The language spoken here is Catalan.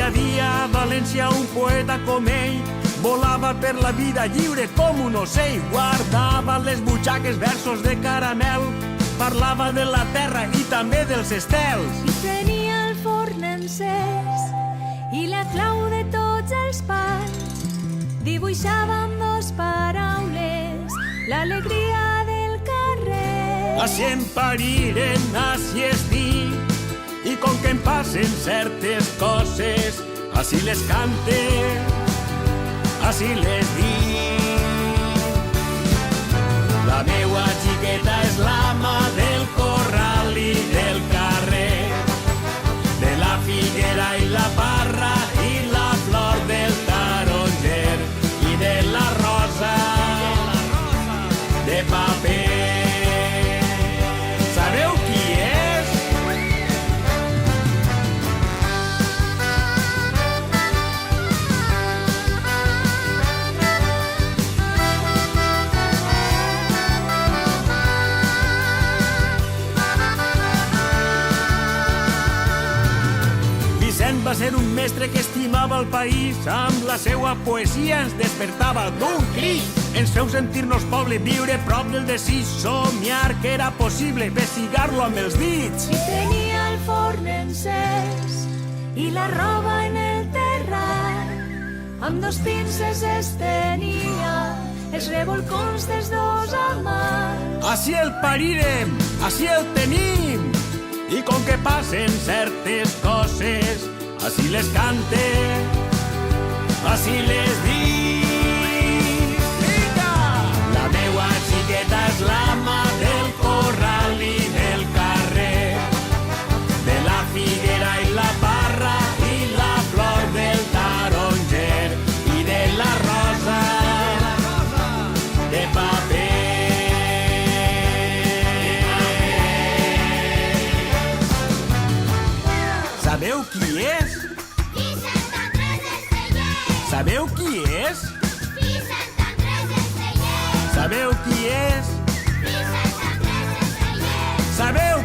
havia a València un poeta com ell, volava per la vida lliure com un ocell, guardava les butxaques versos de caramel, parlava de la terra i també dels estels. I tenia el forn encès i la clau de tots els pans, dibuixava amb dos paraules l'alegria del carrer. Així em pariren, així es diu, i com que em passen certes coses, així les cante, així les dic. La meua xiqueta és l'ama del corral i del carrer, de la figuera i la parra i la flor del taronger i de la rosa de paper. Sabeu qui és? Vicent va ser un mestre que estimava el país, amb la seua poesia ens despertava d'un crit. Ens feu sentir-nos poble, viure prop del desig, somiar que era possible, investigar-lo amb els dits. I tenia el forn encès i la roba en el terrat, amb dos pinces estenia els revolcons dels dos amants. Així el parirem, així el tenim, i com que passen certes coses, així les cante, així les dic. La meua xiqueta és l'ama del corral i del carrer, de la figuera i la parra i la flor del taronger i de la rosa de paper. Sabeu qui és? Vicent Andrés Estellés! Sabeu qui és? Vicent Andrés Estellés! Sabeu qui és? Vicent Andrés Estellés! Sabeu